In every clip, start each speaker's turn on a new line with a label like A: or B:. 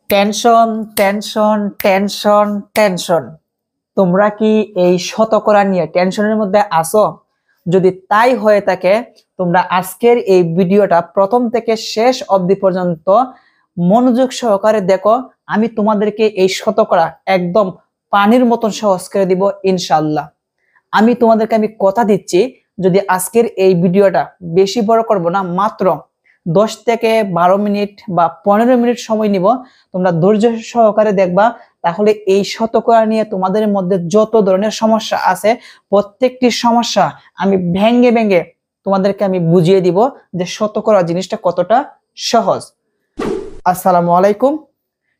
A: Tension tension tension tension. তোমরা কি এই শতকরা নিয়ে টেনশনের মধ্যে আছো? যদি তাই হয়ে থাকে, তোমরা আজকের এই ভিডিওটা প্রথম থেকে শেষ অবধি পর্যন্ত মনোযোগ সহকারে দেখো। আমি তোমাদেরকে এই শতকরা একদম পানির মতন সহজ করে দিব ইনশাআল্লাহ। আমি কথা দিচ্ছি, যদি আজকের এই ভিডিওটা বেশি বড় করব না, মাত্র 10 থেকে 12 মিনিট বা 15 মিনিট সময় নিব। তোমরা ধৈর্য সহকারে দেখবা, তাহলে এই শতকরা নিয়ে তোমাদের মধ্যে যত ধরনের সমস্যা আছে, প্রত্যেকটি সমস্যা আমি ভেঙে ভেঙে তোমাদেরকে আমি বুঝিয়ে দিব যে শতকরা জিনিসটা কতটা সহজ। আসসালামু আলাইকুম,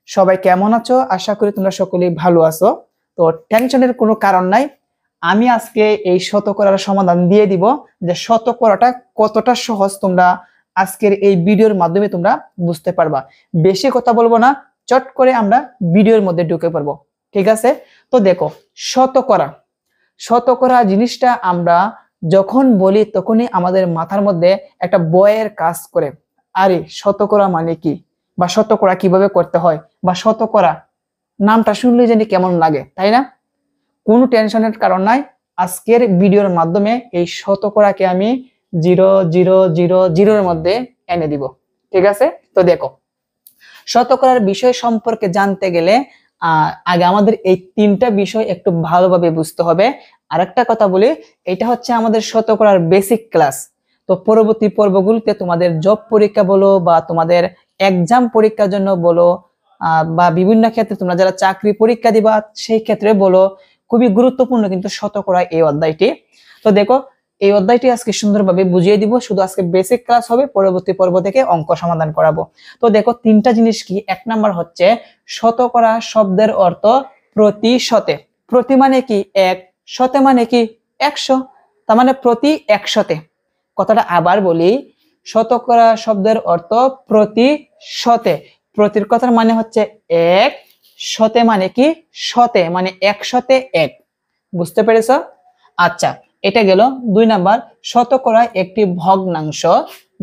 A: সবাই কেমন আছো? আশা করি তোমরা সকলেই ভালো আছো। তো টেনশনের কোনো কারণ নাই, আমি আজকে এই শতকরার সমাধান দিয়ে দিব যে শতকরাটা কতটা সহজ। তোমরা আজকের এই ভিডিওর মাধ্যমে তোমরা বুঝতে পারবা। বেশি কথা বলবো না, চট করে আমরা ভিডিওর মধ্যে ঢুকে পড়বো, ঠিক আছে? তো দেখো, শতকরা জিনিসটা আমরা যখন বলি তখনই আমাদের মাথার মধ্যে একটা ভয়ের কাজ করে। আরে শতকরা মানে কি, বা শতকরা কিভাবে করতে হয়, বা শতকরা নামটা শুনলে জানি কেমন লাগে, তাই না? কোনো টেনশনের কারণ নাই। আজকের ভিডিওর মাধ্যমে এই শতকরাকে আমি 0.000 মধ্যে এনে দিব, ঠিক আছে? তো দেখো, শতকরার বিষয় সম্পর্কে জানতে গেলে আগে আমাদের এই তিনটা বিষয় একটু ভালোভাবে বুঝতে হবে। আরেকটা কথা বলি, এটা হচ্ছে আমাদের শতকরার বেসিক ক্লাস। তো পরবর্তী পর্বগুলোতে তোমাদের জব পরীক্ষা বলো, বা তোমাদের এক্সাম পরীক্ষার জন্য বলো, বা বিভিন্ন ক্ষেত্রে তোমরা যারা চাকরি পরীক্ষা দিবা সেই ক্ষেত্রে বলো, খুবই গুরুত্বপূর্ণ কিন্তু শতকরা এই অধ্যায়টি। তো দেখো, এই অধ্যায়টি আজকে সুন্দরভাবে বুঝিয়ে দিব। শুধু আজকে বেসিক ক্লাস হবে, পরবর্তী পর্ব থেকে অঙ্ক সমাধান করাবো। তো দেখো, তিনটা জিনিস কি। এক নাম্বার হচ্ছে শতকরা শব্দের অর্থ প্রতি শতে। প্রতি মানে কি এক, শতে মানে কি 100, তার মানে প্রতি 100-তে। কথাটা আবার বলি, শতকরা শব্দের অর্থ প্রতি শতে। প্রতির কথার মানে হচ্ছে এক, শতে মানে কি শতে, মানে 100-তে 1। বুঝতে পেরেছ? আচ্ছা, এটা গেল 2 নাম্বার। শতকরা একটি ভগ্নাংশ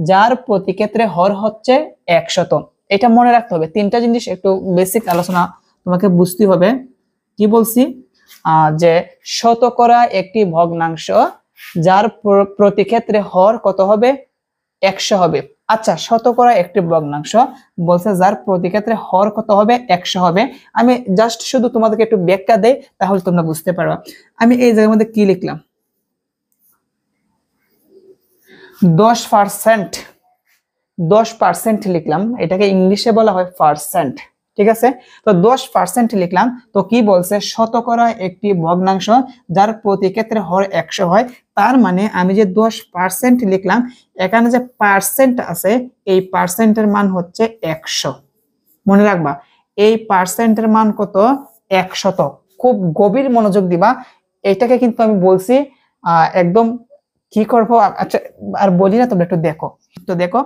A: যার প্রতি ক্ষেত্রে হর হচ্ছে 100। এটা মনে রাখতে হবে। তিনটা জিনিস একটু বেসিক আলোচনা তোমাকে বুঝতে হবে। কি বলছি? যে শতকরা একটি ভগ্নাংশ যার প্রতি ক্ষেত্রে হর কত হবে? 100 হবে। আচ্ছা, শতকরা একটি ভগ্নাংশ বলছে যার প্রতি ক্ষেত্রে হর কত হবে? 100 হবে। আমি জাস্ট শুধু তোমাদেরকে একটু ব্যাখ্যা দেই, তাহলে তোমরা বুঝতে পারবা। আমি এই জায়গার মধ্যে কি লিখলাম? 10% লিখলাম। এটাকে ইংলিশে বলা হয় পার্সেন্ট, ঠিক আছে? তো 10% লিখলাম। তো কি বলছে? শতকরা একটি ভগ্নাংশ যার প্রতি ক্ষেত্রে হর 100 হয়। তার মানে আমি যে 10% লিখলাম, এখানে যে পার্সেন্ট আছে, এই পার্সেন্টের মান হচ্ছে 100। মনে রাখবা, এই পার্সেন্টের মান কত? 100। খুব গভীর মনোযোগ দিবা। এটাকে কিন্তু আমি বলছি একদম কি করবো। আচ্ছা, আর বলি না, তোমরা একটু দেখো। তো দেখো,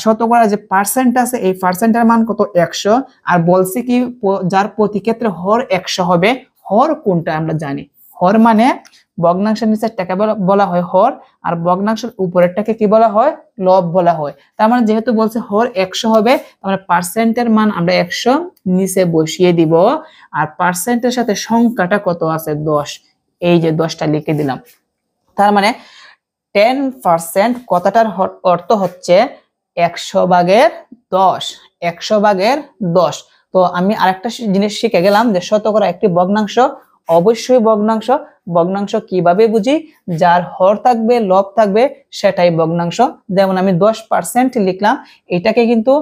A: শতকরা যে পার্সেন্ট আছে, এই পার্সেন্টের মান কত? 100। আর বলছি কি, যার প্রতি ক্ষেত্রে হর 100 হবে। হর কোনটা আমরা জানি। হর মানে ভগ্নাংশের নিচেরটাকে বলা হয় হর, আর ভগ্নাংশের উপরেরটাকে কি বলা হয়? লব বলা হয়। তার মানে যেহেতু বলছে হর 100 হবে, তার মানে পার্সেন্টের মান আমরা 100 নিচে বসিয়ে দিব। আর পার্সেন্টের সাথে সংখ্যাটা কত আছে? 10। এই যে 10টা লিখে দিলাম। তার মানে 10% কথাটার অর্থ হচ্ছে 100/10। 100/10। তো আমি আরেকটা জিনিস শিখে গেলাম যে শতকরা একটি ভগ্নাংশ। অবশ্যই ভগ্নাংশ কিভাবে বুঝি? যার হর থাকবে, লব থাকবে, সেটাই ভগ্নাংশ। যেমন আমি 10% লিখলাম, এটাকে কিন্তু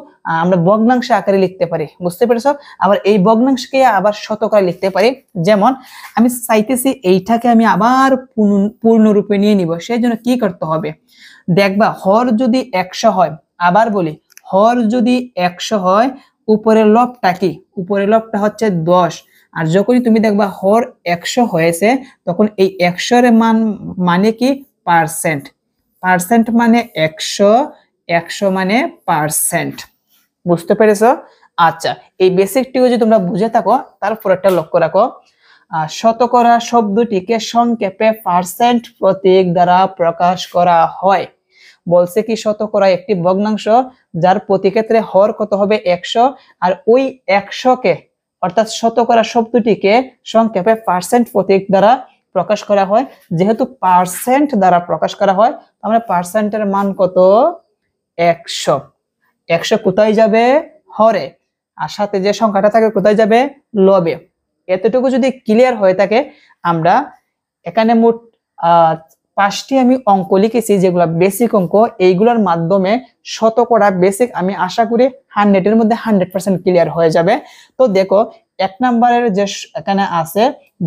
A: আমরা ভগ্নাংশ আকারে লিখতে পারি। বুঝতে পেরেছ? আবার এই ভগ্নাংশকে আবার শতকরা লিখতে পারি। যেমন আমি চাইতেছি এইটাকে আমি আবার পূর্ণরূপে নিয়ে নিব। সেই জন্য কি করতে হবে? দেখবা, হর যদি 100 হয়, আবার বলি, হর যদি 100 হয়, উপরের লবটা কি? উপরের লবটা হচ্ছে 10। আর যখনই তুমি দেখবা হর 100 হয়েছে, তখন এই 100 এর মান মানে কি? পার্সেন্ট। পার্সেন্ট মানে 100, 100 মানে পার্সেন্ট। বুঝতে পেরেছো? আচ্ছা, এই বেসিকটিও যদি তোমরা বুঝে থাকো, তারপর একটা লক্ষ্য রাখো। শতকরা শব্দটিকে সংক্ষেপে পার্সেন্ট প্রতীক দ্বারা প্রকাশ করা হয়। বলছে কি শতকরা একটি ভগ্নাংশ যার প্রতি ক্ষেত্রে হর কত হবে 100, আর ওই 100কে অর্থাৎ শতকরা শব্দটিকে সংক্ষেপে পার্সেন্ট প্রতীক দ্বারা প্রকাশ করা হয়। যেহেতু পার্সেন্ট দ্বারা প্রকাশ করা হয়, আমরা পার্সেন্টের মান কত 100। 100 কোথায় যাবে? হরে। আর সাথে যে সংখ্যাটা থাকে কোথায় যাবে? লবে। এতটুকু যদি ক্লিয়ার হয়ে থাকে, আমরা এখানে মোট 5টি আমি অঙ্ক লিখেছি যেগুলো বেসিক অঙ্ক। এইগুলোর মাধ্যমে শতকরা বেসিক আমি আশা করি 100-এর মধ্যে 100% ক্লিয়ার হয়ে যাবে। তো দেখো 1 নম্বরের যে এখানে আছে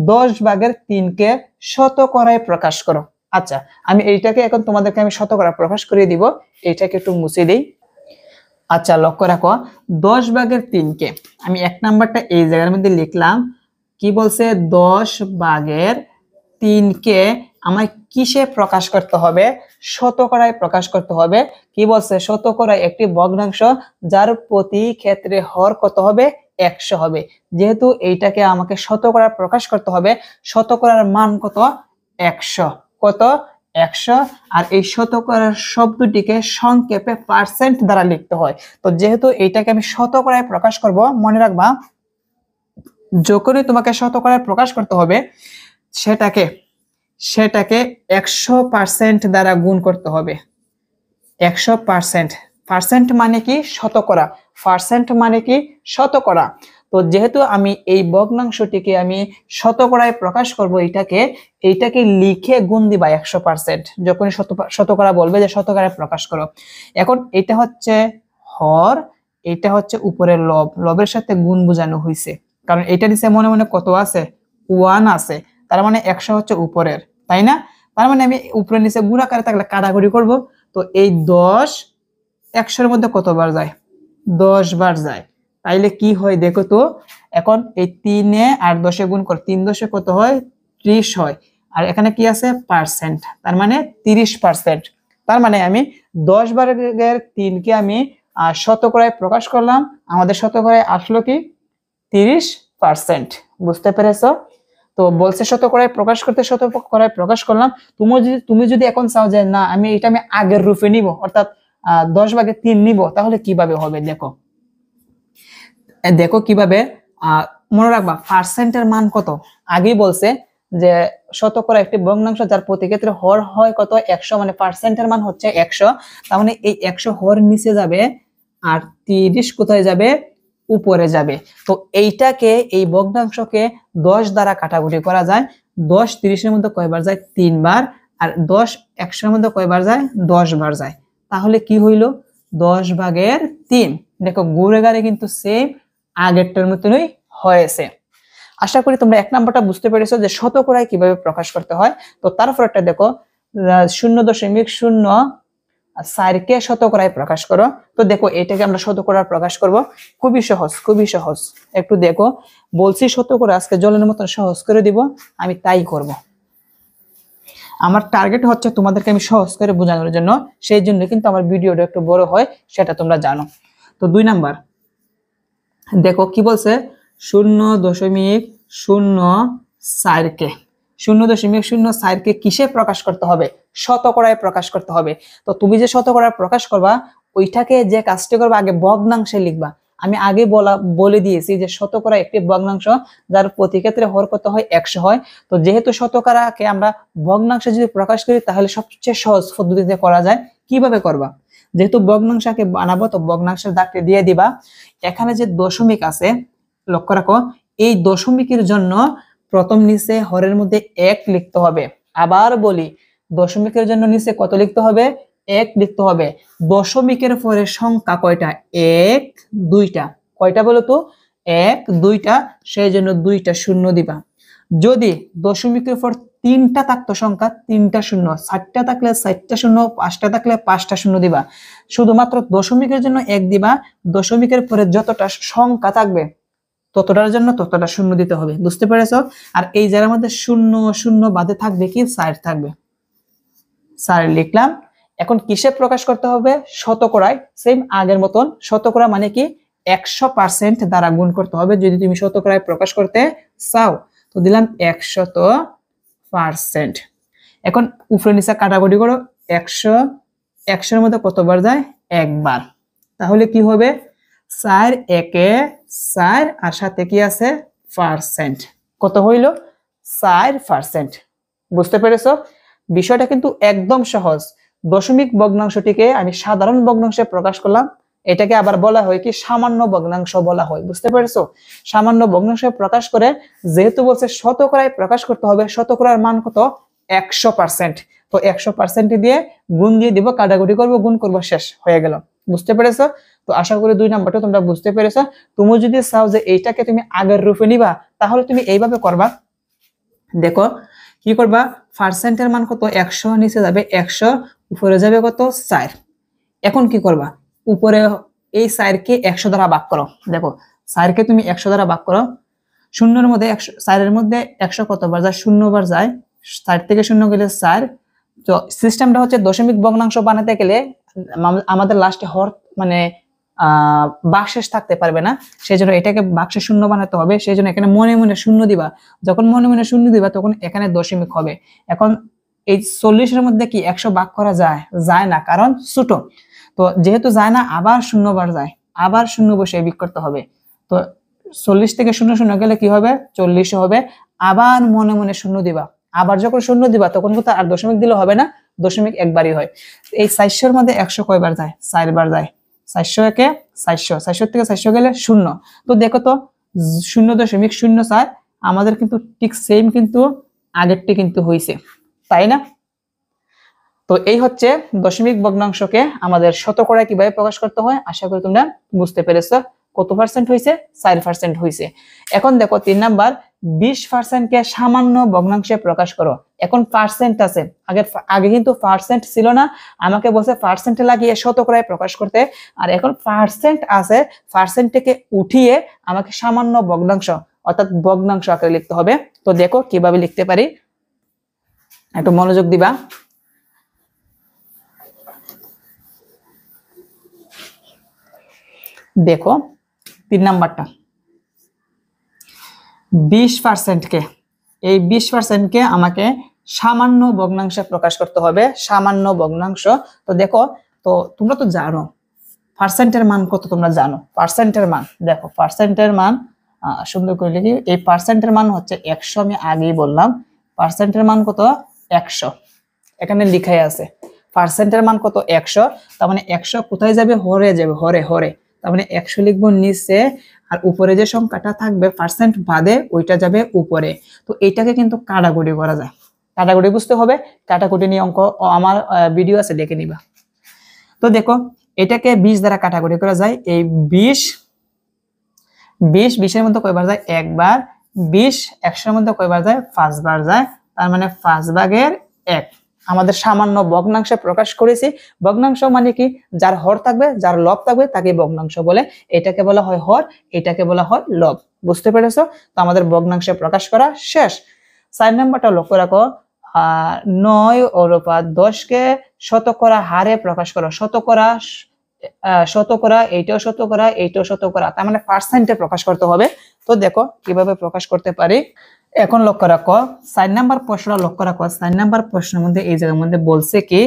A: 10/3কে শতকরায় প্রকাশ করো। আচ্ছা, আমি এইটাকে এখন তোমাদেরকে আমি শতকরা প্রকাশ করে দিব। এইটাকে একটু মুছে দিই। আচ্ছা, লক্ষ্য রাখো 10/3কে আমি 1 নাম্বারটা এই জায়গার মধ্যে লিখলাম। কি বলছে? 10/3কে আমায় কিসে প্রকাশ করতে হবে? শতকরায় প্রকাশ করতে হবে। কি বলছে? শতকরায় একটি ভগ্নাংশ যার প্রতি ক্ষেত্রে হর কত হবে? 100 হবে। যেহেতু এইটাকে আমাকে শতকরা প্রকাশ করতে হবে, শতকরার মান কত? 100। কত? 100। আর এই শতকরার শব্দটিকে সংক্ষেপে পার্সেন্ট দ্বারা লিখতে হয়। তো যেহেতু এইটাকে আমি শতকরায় প্রকাশ করব, মনে রাখবা যখনই তোমাকে শতকরায় প্রকাশ করতে হবে সেটাকে 100% দ্বারা গুণ করতে হবে। 100%। পার্সেন্ট মানে কি? শতকরা। পার্সেন্ট মানে কি? শতকরা। তো যেহেতু আমি এই ভগ্নাংশটিকে আমি শতকরায় প্রকাশ করব, এইটাকে লিখে গুণ দিবা 100%। যখনই শতকরা বলবে যে শতকরায় প্রকাশ করো। এখন এটা হচ্ছে হর, এটা হচ্ছে উপরের লব, লবের সাথে গুণ বোঝানো হয়েছে। কারণ এটা নিচে মনে মনে কত আছে? 1 আছে। তার মানে 100 হচ্ছে উপরের, তাই না? তার মানে আমি উপরে নিচে গুণ আকারে থাকলে কাটাকুটি করব। তো এই 10 100-এর মধ্যে কতবার যায়? 10 বার যায়। তাইলে কি হয় দেখো তো। এখন এই 3 আর 10 গুণ কর, 3 10 কত হয়? 30 হয়। আর এখানে কি আছে? পার্সেন্ট, তার মানে 30%। তার মানে আমি 10/3কে আমি শতকরায় প্রকাশ করলাম। আমাদের শতকরায় আসলো কি? 30%। বুঝতে পেরেছো? তো বলছে শতকরায় প্রকাশ করতে, শতকরায় প্রকাশ করলাম। তুমি যদি এখন চাও যে না আমি আগের রূপে নিব, অর্থাৎ 10/3 নিব, তাহলে কিভাবে হবে? দেখো কিভাবে। মনে রাখবা পার্সেন্টের মান কত? আগেই বলছে যে শতকরা একটি ভগ্নাংশ যার প্রতি ক্ষেত্রে হর হয় কত? 100। মানে পার্সেন্টের মান হচ্ছে 100। তার মানে এই 100 হর নিচে যাবে আর 30 কোথায় যাবে? উপরে যাবে। তো এইটাকে, এই ভগ্নাংশকে 10 দ্বারা কাটাকুটি করা যায়। 10 30-এর মধ্যে কয়বার যায়? 3 বার। আর 10 100-এর মধ্যে কয়বার যায়? 10 বার যায়। তাহলে কি হইল? 10/3। দেখো ঘুরে গাড়ে কিন্তু সেম আগেরটার মতনই হয়েছে। আশা করি তোমরা 1 নাম্বারটা বুঝতে পেরেছো যে শতকরায় কিভাবে প্রকাশ করতে হয়। তো তারপরটা দেখো 0.04কে শতকরায় প্রকাশ করো। তো দেখো এটাকে আমরা শতকরায় প্রকাশ করব। খুবই সহজ, খুবই সহজ। একটু দেখো, বলছি শতকরা আজকে জলের মতন সহজ করে দিব, আমি তাই করব। আমার টার্গেট হচ্ছে তোমাদেরকে আমি সহজ করে বোঝানোর জন্য, সেই জন্য কিন্তু আমার ভিডিওটা একটু বড় হয়, সেটা তোমরা জানো। তো 2 নাম্বার দেখো কি বলছে? 0.04কে 0.04কে কিসে প্রকাশ করতে হবে? শতকরায় প্রকাশ করতে হবে। তো তুমি যে শতকরায় প্রকাশ করবা, ওইটাকে যে কাজটি করবে আগে ভগ্নাংশে লিখবা। আমি আগে বলে দিয়েছি যে শতকরা একটি ভগ্নাংশ যার প্রতি ক্ষেত্রে হর কত হয়? 100 হয়। তো যেহেতু শতকরাকে আমরা ভগ্নাংশে যদি প্রকাশ করি তাহলে সবচেয়ে সহজ পদ্ধতিতে করা যায়। কিভাবে করবা? যেহেতু ভগ্নাংশকে বানাবো, তো ভগ্নাংশের দাগটি দিয়ে দিবা। এখানে যে দশমিক আছে, লক্ষ্য রাখো, এই দশমিকের জন্য প্রথম নিচে হরের মধ্যে 1 লিখতে হবে। আবার বলি, দশমিকের জন্য নিচে কত লিখতে হবে? 1 লিখতে হবে। দশমিকের পরে সংখ্যা কয়টা? 1 2টা। কয়টা বলো তো? 1 2টা, সেই জন্য 2টা শূন্য দিবা। যদি দশমিকের পর 3টা থাকতো সংখ্যা, 3টা শূন্য, 4টা থাকলে 4টা শূন্য, 5টা থাকলে 5টা শূন্য দিবা। শুধুমাত্র দশমিকের জন্য 1 দিবা। দশমিকের পরে যতটা সংখ্যা থাকবে ততটার জন্য ততটা শূন্য দিতে হবে। বুঝতে পেরেছো? আর এই জায়গার মধ্যে শূন্য শূন্য বাদে থাকবে কি? 4 থাকবে। 4 লিখলাম। এখন কিসে প্রকাশ করতে হবে? শতকরায়। সেম আগের মতন। শতকরা মানে কি? 100% দ্বারা গুণ করতে হবে যদি তুমি শতকরায় প্রকাশ করতে চাও। তো দিলাম 100%। এখন উপরে নিচে কাটাকুটি করো। 100 100-এর মধ্যে কতবার যায়? একবার। তাহলে কি হবে? 4 একে 4 আর সাথে কি আছে? পার্সেন্ট। কত হইল? 4%। বুঝতে পেরেছো? বিষয়টা কিন্তু একদম সহজ। দশমিক ভগ্নাংশটিকে আমি সাধারণ ভগ্নাংশে প্রকাশ করলাম, এটাকে আবার বলা হয় কি? সামান্য ভগ্নাংশ বলা হয়। বুঝতে পেরেছো? সামান্য ভগ্নাংশে প্রকাশ করে, যেহেতু বলছে শতকরায় প্রকাশ করতে হবে, শতকরার মান কত? 100%। তো 100% দিয়ে গুণ দিয়ে দিব, কাটাকুটি করব, গুণ করব, শেষ হয়ে গেল। বুঝতে পেরেছো? তো আশা করি 2 নাম্বারটা তোমরা বুঝতে পেরেছো। তুমি যদি চাও যে এইটাকে তুমি আগের রূপে নিবা, তাহলে তুমি এইভাবে করবা। দেখো কি করবা? পার্সেন্টের মান কত? 100, নিচে যাবে 100, উপরে যাবে কত? 4। এখন কি করবা? উপরে এই 4 কে 100 দ্বারা ভাগ করো। দেখো 4 কে তুমি 100 দ্বারা ভাগ করো, শূন্যের মধ্যে 100, 4 এর মধ্যে 100 কতবার যায়? 0 বার যায়। 4 থেকে 0 গেলে 4। তো সিস্টেমটা হচ্ছে দশমিক ভগ্নাংশ বানাতে গেলে আমাদের লাস্টে হর মানে ভাগশেষ থাকতে পারবে না, সেজন্য এটাকে ভাগশেষ শূন্য বানাতে হবে। সেজন্য এখানে মনে মনে শূন্য দিবা। যখন মনে মনে শূন্য দিবা তখন এখানে দশমিক হবে। এখন এই 40-এর মধ্যে কি 100 ভাগ করা যায়? যায় না, কারণ ছোট। তো যেহেতু যায় না, আবার 0 বার যায়, আবার 0 বসে বিয়োগ করতে হবে। তো 40 থেকে 0 0 গেলে কি হবে? 40 হবে। আবার মনে মনে শূন্য দিবা। আবার যখন শূন্য দিবা তখন কিন্তু আর দশমিক দিলে হবে না, দশমিক একবারই হয়। এই 400-এর মধ্যে 100 কয়বার যায়? 4 বার যায়। 400 একে 400, 400 থেকে 400 গেলে 0। তো দেখো তো 0.04 আমাদের কিন্তু ঠিক সেম কিন্তু আগেরটি কিন্তু হয়েছে, তাই না? তো এই হচ্ছে দশমিক ভগ্নাংশকে আমাদের শতকরায় কিভাবে প্রকাশ করতে হয়। আশা করি তোমরা বুঝতে পেরেছো। কত পার্সেন্ট হয়েছে? 4% হয়েছে। এখন দেখো 3 নাম্বার, 20% কে সামান্য ভগ্নাংশে প্রকাশ করো। এখন পার্সেন্ট আছে, আগে কিন্তু পার্সেন্ট ছিল না, আমাকে বলছে পার্সেন্টে লাগিয়ে শতকরায় প্রকাশ করতে। আর এখন পার্সেন্ট আছে, পার্সেন্ট থেকে উঠিয়ে আমাকে সামান্য ভগ্নাংশ অর্থাৎ ভগ্নাংশ আকারে লিখতে হবে। তো দেখো কিভাবে লিখতে পারি, একটু মনোযোগ দিবা। দেখো 3 নাম্বারটা, 20% কে, এই 20% কে আমাকে সামান্য ভগ্নাংশে প্রকাশ করতে হবে, সামান্য ভগ্নাংশ। তো দেখো, তো তোমরা তো জানো পার্সেন্টের মান কত, তোমরা জানো পার্সেন্টের মান। দেখো পার্সেন্টের মান সুন্দর করে লিখি, এই পার্সেন্টের মান হচ্ছে 100। আমি আগেই বললাম পার্সেন্টের মান কত? 100। এখানে লিখাই আছে পার্সেন্টের মান কত? 100। তার মানে 100 কোথায় যাবে? হরে যাবে, হরে হরে। তার মানে 100 লিখবো নিচে, আর উপরে যে সংখ্যাটা থাকবে পার্সেন্ট বাদে ওইটা যাবে উপরে। তো এইটাকে কিন্তু কাটাকুটি করা যায়, কাটাকুটি বুঝতে হবে। কাটাকুটি নিয়ে অঙ্ক আমার ভিডিও আছে, দেখে নিবা। তো দেখো এটাকে 20 দ্বারা কাটাকুটি করা যায়। এই 20 20-এর মধ্যে কয়বার যায়? একবার। 20 100-এর মধ্যে কয়বার যায়? 5 বার যায়। তার মানে 5/1। আমাদের সামান্য ভগ্নাংশে প্রকাশ করেছি। ভগ্নাংশ মানে কি? যার হর থাকবে, যার লব থাকবে তাকে ভগ্নাংশ বলে। এটাকে বলা হয় হর, এটাকে বলা হয় লব। বুঝতে পেরেছো? তো আমাদের ভগ্নাংশে প্রকাশ করা শেষ। 4 নাম্বারটা লক্ষ্য রাখো, 9/10 কে শতকরা হারে প্রকাশ করো। শতকরা, শতকরা, এইটাও শতকরা, এইটাও শতকরা, তার মানে পার্সেন্টে প্রকাশ করতে হবে। তো দেখো কিভাবে প্রকাশ করতে পারি। এখন লক্ষ্য রাখো 4 নাম্বার প্রশ্নটা লক্ষ্য রাখো। 4 নাম্বার প্রশ্নের মধ্যে এই জায়গার মধ্যে বলছে কি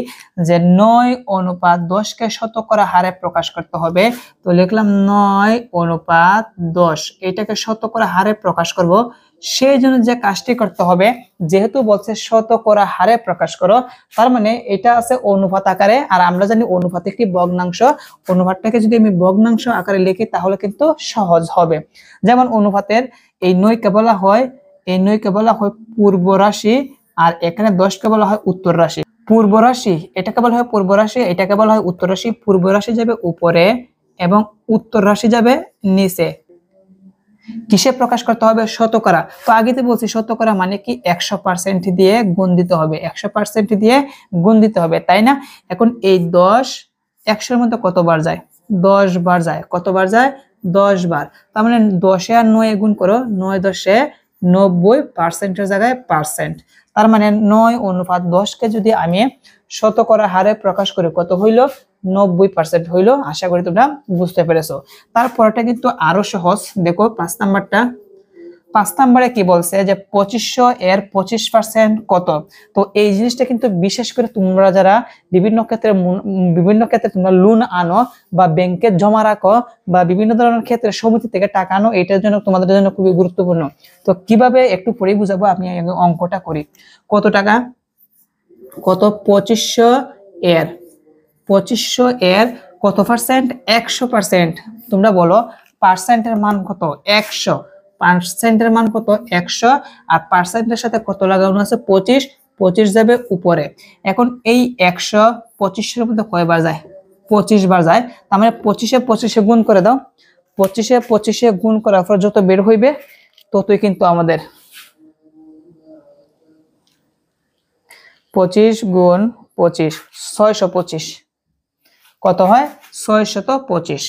A: যে 9/10 কে শতকরা হারে প্রকাশ করতে হবে। তো লিখলাম 9/10, এটাকে শতকরা হারে প্রকাশ করব। সেই জন্য যে কাজটি করতে হবে, যেহেতু বলছে শতকরা হারে প্রকাশ করো, তার মানে এটা আছে অনুপাত আকারে। আর আমরা জানি অনুপাত একটি ভগ্নাংশ। অনুপাতটাকে যদি আমি ভগ্নাংশ আকারে লিখি তাহলে কিন্তু সহজ হবে। যেমন অনুপাতের এই 9 কে বলা হয়, এই 9 কে বলা হয় পূর্ব রাশি, আর এখানে 10 কে বলা হয় উত্তর রাশি। পূর্ব রাশি এটাকে বলা হয় পূর্ব রাশি, এটাকে বলা হয় উত্তর রাশি। পূর্ব রাশি যাবে উপরে এবং উত্তর রাশি যাবে নিচে। কিসে প্রকাশ করতে হবে? শতকরা। তো আগেতে বলছি শতকরা মানে কি 100% দিয়ে গুণ দিতে হবে, 100% দিয়ে গুণ দিতে হবে, তাই না? এখন এই 10 100-এর মধ্যে কতবার যায়? 10 বার যায়। কতবার যায়? 10 বার। তার মানে 10 আর 9 গুণ করো, 9×10 90%-এর জায়গায় পার্সেন্ট। তার মানে 9/10 কে যদি আমি শতকরা হারে প্রকাশ করি, কত হইল? 90% হইল। আশা করি তোমরা বুঝতে পেরেছো। তারপরটা কিন্তু আরো সহজ। দেখো 5 নাম্বারটা, 5 নম্বরে কি বলছে যে 2500 এর 25% কত। তো এই জিনিসটা কিন্তু বিশেষ করে তোমরা যারা বিভিন্ন ক্ষেত্রে তোমরা লোন আনো বা ব্যাংকে জমা রাখো বা বিভিন্ন ধরনের ক্ষেত্রে সমিতি থেকে টাকা আনো, এটার জন্য তোমাদের জন্য খুবই গুরুত্বপূর্ণ। তো কিভাবে একটু পরে বুঝাবো, আমি অঙ্কটা করি। কত টাকা, কত 2500 এর কত পার্সেন্ট, 100%। তোমরা বলো পার্সেন্টের মান কত, 100, পার্সেন্টের মান কত 100, আর পার্সেন্টের সাথে কত লাগানো আছে 25, 25 যাবে উপরে। এখন এই 100 2500 মধ্যে কয়বার যায়, 25 বার যায়। তার মানে 25 এ 25 গুণ করে দাও, 25 এ 25 গুণ করার পর যত বের হইবে ততই কিন্তু আমাদের 25 গুণ 25 625 কত হয়, 625।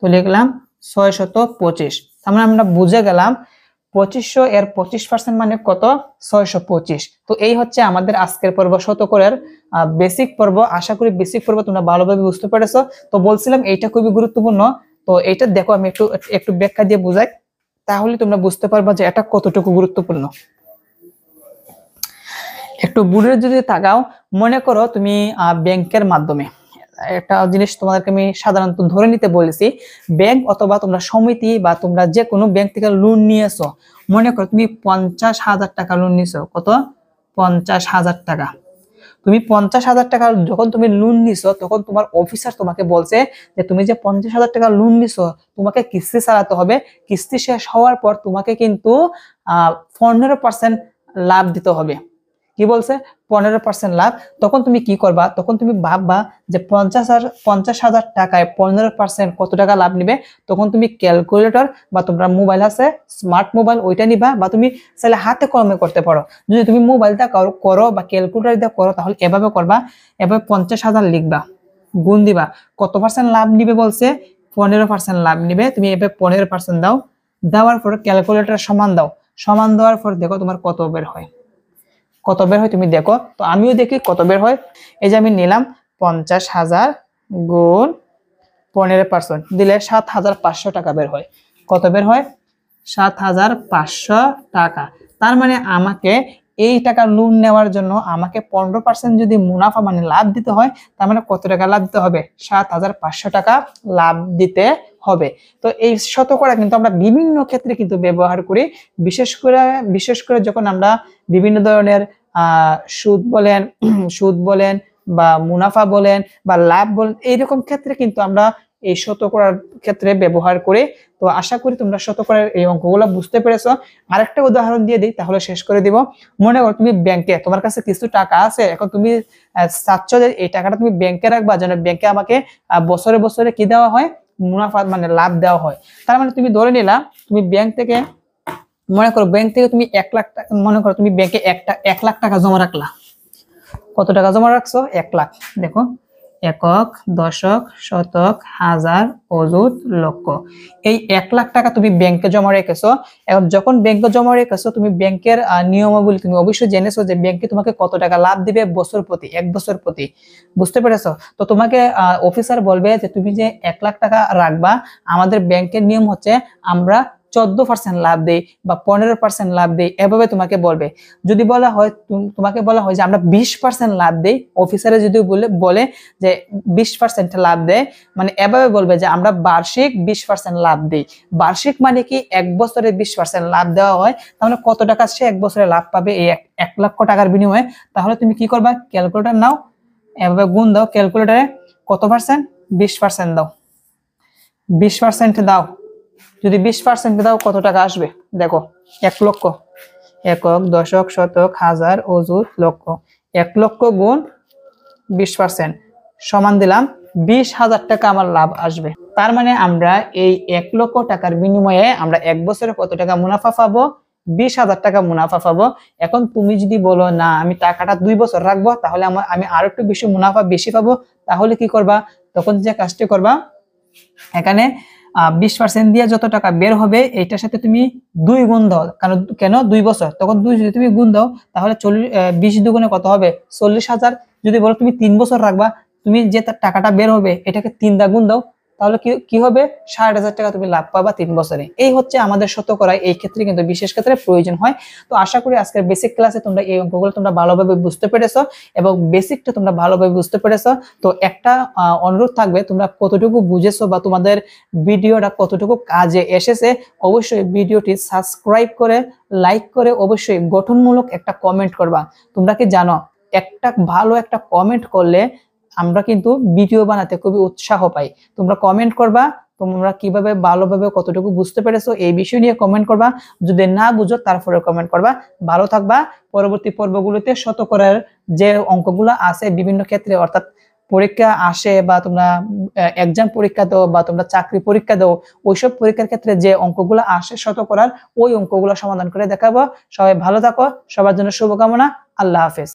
A: তো লিখলাম 625। তার মানে আমরা বুঝে গেলাম 2500 এর 25% মানে কত, 625। তো এই হচ্ছে আমাদের আজকের পর্ব শতকরের বেসিক পর্ব। আশা করি বেসিক পর্ব তোমরা ভালোভাবে বুঝতে পেরেছো। তো বলছিলাম এইটা খুবই গুরুত্বপূর্ণ। তো এইটা দেখো আমি একটু একটু ব্যাখ্যা দিয়ে বুঝাই, তাহলে তোমরা বুঝতে পারবা যে এটা কতটুকু গুরুত্বপূর্ণ। একটু বুড়ে যদি তাকাও, মনে করো তুমি ব্যাংকের মাধ্যমে একটা জিনিস তোমাদেরকে আমি সাধারণত ধরে নিতে বলেছি, ব্যাংক অথবা তোমরা সমিতি বা তোমরা যে কোনো ব্যাংক থেকে লোন নিয়েছো। মনে করো তুমি 50,000 টাকা লোন নিছো, কত, 50,000 টাকা। তুমি 50,000 টাকা যখন তুমি লোন নিছো, তখন তোমার অফিসার তোমাকে বলছে যে তুমি যে 50,000 টাকা লোন নিছো তোমাকে কিস্তি চালাতে হবে। কিস্তি শেষ হওয়ার পর তোমাকে কিন্তু 15% লাভ দিতে হবে। কি বলছে, 15% লাভ। তখন তুমি কি করবা, তখন তুমি ভাববা যে 50,000 টাকায় 15% কত টাকা লাভ নিবে। তখন তুমি ক্যালকুলেটর বা তোমার মোবাইল আছে স্মার্ট মোবাইল, ওইটা নিবা, বা তুমি চাইলে হাতে কলমে করতে পারো। যদি তুমি মোবাইলটা করো বা ক্যালকুলেটর দিয়ে করো, তাহলে এভাবে করবা, এভাবে 50,000 লিখবা, গুণ দিবা, কত পার্সেন্ট লাভ নিবে বলছে, 15% লাভ নিবে। তুমি এভাবে 15% দাও, দেওয়ার পর ক্যালকুলেটর সমান দাও, সমান দেওয়ার পর দেখো তোমার কত বের হয়, কত বের হয় তুমি দেখো। তো আমিও দেখি কত বের হয়। এই যে আমি নিলাম 50,000 গুণ 15% দিলে 7,500 টাকা বের হয়। কত বের হয়, 7,500 টাকা। তার মানে আমাকে এই টাকা লোন নেওয়ার জন্য আমাকে 15% যদি মুনাফা মানে লাভ দিতে হয়, তার মানে কত টাকা লাভ দিতে হবে, 7,500 টাকা লাভ দিতে হবে। তো এই শতকরা কিন্তু আমরা বিভিন্ন ক্ষেত্রে কিন্তু ব্যবহার করি। বিশেষ করে যখন আমরা বিভিন্ন ধরনের সুদ বলেন সুদ বলেন বা মুনাফা বলেন বা লাভ বলেন, এইরকম ক্ষেত্রে কিন্তু আমরা এই শতকরার ক্ষেত্রে ব্যবহার করে। তো আশা করি তোমরা শতকরার এই অঙ্কগুলো বুঝতে পেরেছো। আরেকটা উদাহরণ দিয়ে দিই, তাহলে শেষ করে দিব। মনে করো তুমি ব্যাংকে, তোমার কাছে কিছু টাকা আছে, এখন তুমি চাচ্ছ যে এই টাকাটা তুমি ব্যাংকে রাখবা, যেন ব্যাংকে আমাকে বছরে বছরে কি দেওয়া হয়, মুনাফা মানে লাভ দেওয়া হয়। তার মানে তুমি ধরে নিলা তুমি ব্যাংক থেকে, মনে করো ব্যাংক থেকে তুমি 1 লাখ টাকা, মনে করো তুমি ব্যাংকে 1 লাখ টাকা জমা রাখলা। কত টাকা জমা রাখছো, 1 লাখ। দেখো, একক, দশক, শতক, হাজার, অযুত, লক্ষ। এই 1 লাখ টাকা তুমি ব্যাংকে জমা রেখেছো। এখন যখন ব্যাংকে জমা রেখেছো, তুমি ব্যাংকের নিয়মাবলী তুমি অবশ্যই জেনেছো যে ব্যাংকে তোমাকে কত টাকা লাভ দিবে বছর প্রতি, 1 বছর প্রতি। বুঝতে পেরেছো? তো তোমাকে অফিসার বলবে যে তুমি যে 1 লাখ টাকা রাখবা, আমাদের ব্যাংকের নিয়ম হচ্ছে আমরা 14% লাভ দেই বা 15% লাভ দেই, এভাবে তোমাকে বলবে। যদি বলা হয়, তোমাকে বলা হয় যে আমরা 20% লাভ দেই, অফিসারে যদি বলে যে 20% লাভ দেয়, মানে এভাবে বলবে যে আমরা বার্ষিক 20% লাভ দেই। বার্ষিক মানে কি, 1 বছরে 20% লাভ দেওয়া হয়। তাহলে কত টাকা সে 1 বছরে লাভ পাবে এই 1 লক্ষ টাকার বিনিময়ে। তাহলে তুমি কি করবা, ক্যালকুলেটর নাও, এভাবে গুণ দাও ক্যালকুলেটরে, কত পার্সেন্ট, 20% দাও, 20% দাও। যদি 20% দাও কত টাকা আসবে, দেখো, 1 লক্ষ। একক, দশক, শতক, হাজার, অযুত, লক্ষ। 1 লক্ষ গুণ 20% সমান দিলাম 20,000 টাকা আমার লাভ আসবে। তার মানে আমরা এই 1 লক্ষ টাকার বিনিময়ে আমরা 1 বছরে কত টাকা মুনাফা পাবো, 20,000 টাকা মুনাফা পাবো। এখন তুমি যদি বলো না আমি টাকাটা 2 বছর রাখবো, তাহলে আমি আরো একটু বেশি মুনাফা বেশি পাবো, তাহলে কি করবা, তখন যে কাজটি করবা, এখানে 20% দিয়ে যত টাকা বের হবে এইটার সাথে তুমি 2 গুণ দাও। কারণ কেন, 2 বছর, তখন 2 যদি তুমি গুণ দাও, তাহলে 20 দুগুণে কত হবে, 40,000। যদি বলো তুমি 3 বছর রাখবা, তুমি যে টাকাটা বের হবে এটাকে 3 দা গুণ দাও, তাহলে কি কি হবে, 60,000 টাকা তুমি লাভ পাবা 3 বছরে। এই হচ্ছে আমাদের শতকরা, এই ক্ষেত্রে কিন্তু বিশেষ ক্ষেত্রে প্রয়োজন হয়। তো আশা করি আজকের বেসিক ক্লাসে তোমরা এই অঙ্কগুলো তোমরা ভালোভাবে বুঝতে পেরেছো এবং বেসিকটা তোমরা ভালোভাবে বুঝতে পেরেছো। তো একটা অনুরোধ থাকবে, তোমরা কতটুকু বুঝেছো বা তোমাদের ভিডিওটা কতটুকু কাজে এসেছে, অবশ্যই ভিডিওটি সাবস্ক্রাইব করে লাইক করে অবশ্যই গঠনমূলক একটা কমেন্ট করবা। তোমরা কি জানো, একটা ভালো একটা কমেন্ট করলে আমরা কিন্তু ভিডিও বানাতে খুবই উৎসাহ পাই। তোমরা কমেন্ট করবা, তোমরা কিভাবে ভালোভাবে কতটুকু বুঝতে পেরেছো এই বিষয় নিয়ে কমেন্ট করবা। যদি না বুঝো তারপরে কমেন্ট করবা। ভালো থাকবা। পরবর্তী পর্বগুলোতে শতকরার যে অঙ্কগুলো আছে বিভিন্ন ক্ষেত্রে, অর্থাৎ পরীক্ষা আসে বা তোমরা এক্সাম পরীক্ষা দাও বা তোমরা চাকরি পরীক্ষা দাও, ওইসব পরীক্ষার ক্ষেত্রে যে অঙ্কগুলো আসে শতকরার, ওই অঙ্কগুলো সমাধান করে দেখাবো। সবাই ভালো থাকো, সবার জন্য শুভকামনা। আল্লাহ হাফেজ।